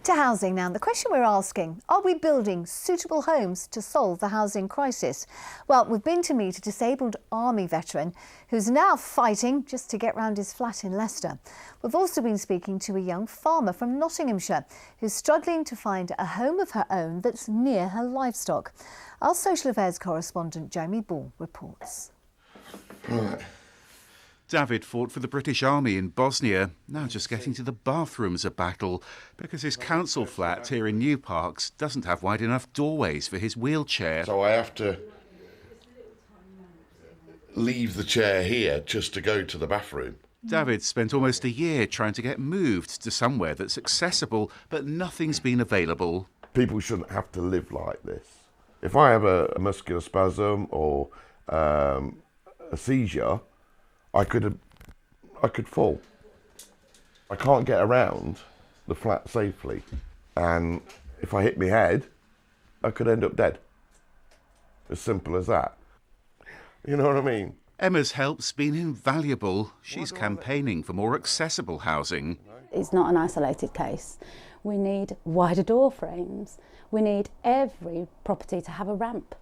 To housing now. The question we're asking, are we building suitable homes to solve the housing crisis? Well, we've been to meet a disabled army veteran who's now fighting just to get round his flat in Leicester. We've also been speaking to a young farmer from Nottinghamshire who's struggling to find a home of her own that's near her livestock. Our social affairs correspondent Jeremy Ball reports. Right. David fought for the British Army in Bosnia. Now just getting to the bathroom's a battle because his council flat here in New Parks doesn't have wide enough doorways for his wheelchair. So I have to leave the chair here just to go to the bathroom. David spent almost a year trying to get moved to somewhere that's accessible, but nothing's been available. People shouldn't have to live like this. If I have a muscular spasm or a seizure, I could fall. I can't get around the flat safely, and if I hit my head, I could end up dead. As simple as that. You know what I mean? Emma's help's been invaluable. She's campaigning for more accessible housing. It's not an isolated case. We need wider door frames. We need every property to have a ramp.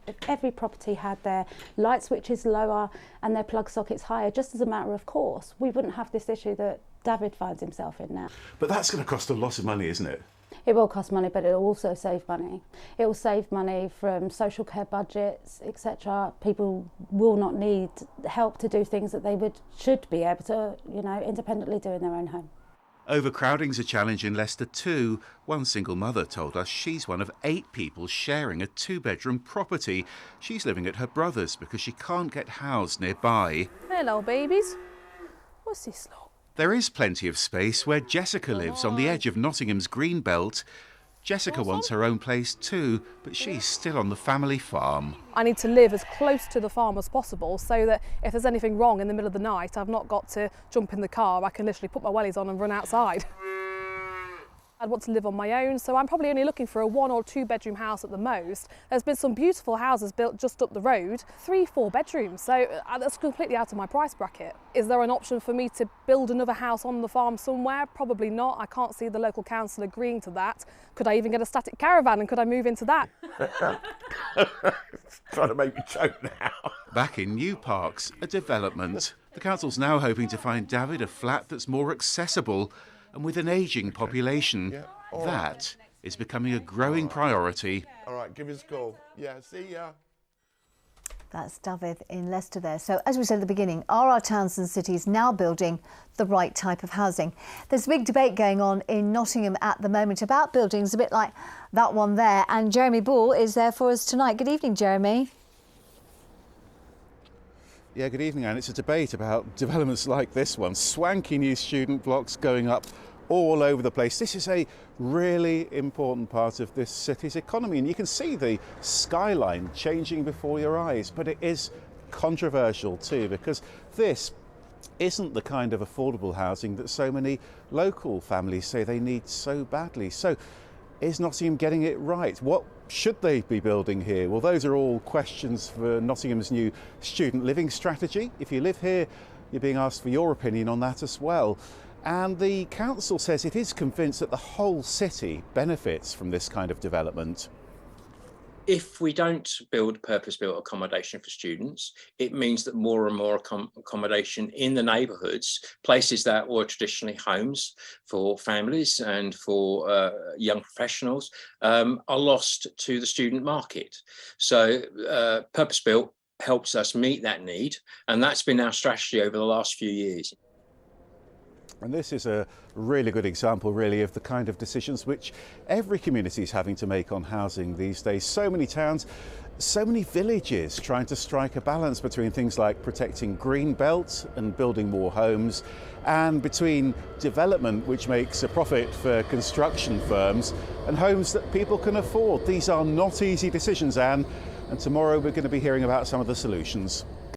If every property had their light switches lower and their plug sockets higher, just as a matter of course, we wouldn't have this issue that David finds himself in now. But that's going to cost a lot of money, isn't it? It will cost money, but it will also save money. It will save money from social care budgets, etc. People will not need help to do things that they should be able to, independently do in their own home. Overcrowding's a challenge in Leicester too. One single mother told us she's one of 8 people sharing a 2-bedroom property. She's living at her brother's because she can't get housed nearby. Hello, babies. What's this lot? There is plenty of space where Jessica lives on the edge of Nottingham's green belt. Jessica wants her own place too, but she's still on the family farm. I need to live as close to the farm as possible so that if there's anything wrong in the middle of the night, I've not got to jump in the car. I can literally put my wellies on and run outside. I'd want to live on my own, so I'm probably only looking for a 1 or 2 bedroom house at the most. There's been some beautiful houses built just up the road, 3-4 bedrooms, so that's completely out of my price bracket. Is there an option for me to build another house on the farm somewhere? Probably not. I can't see the local council agreeing to that. Could I even get a static caravan and could I move into that? It's trying to make me choke now. Back in New Parks, a development. The council's now hoping to find David a flat that's more accessible. And with an ageing population, that is becoming a growing priority. All right, give us a call. Yeah, see ya. That's David in Leicester there. So, as we said at the beginning, are our towns and cities now building the right type of housing? There's a big debate going on in Nottingham at the moment about buildings, a bit like that one there. And Jeremy Ball is there for us tonight. Good evening, Jeremy. Yeah, good evening, Anne. It's a debate about developments like this one. Swanky new student blocks going up all over the place. This is a really important part of this city's economy, and you can see the skyline changing before your eyes, but it is controversial too, because this isn't the kind of affordable housing that so many local families say they need so badly. So is Nottingham getting it right? What should they be building here? Well, those are all questions for Nottingham's new student living strategy. If you live here, you're being asked for your opinion on that as well. And the council says it is convinced that the whole city benefits from this kind of development. If we don't build purpose-built accommodation for students, it means that more and more accommodation in the neighbourhoods, places that were traditionally homes for families and for young professionals, are lost to the student market. So purpose-built helps us meet that need, and that's been our strategy over the last few years. And this is a really good example, really, of the kind of decisions which every community is having to make on housing these days. So many towns, so many villages trying to strike a balance between things like protecting green belt and building more homes, and between development, which makes a profit for construction firms, and homes that people can afford. These are not easy decisions, Anne, and tomorrow we're going to be hearing about some of the solutions.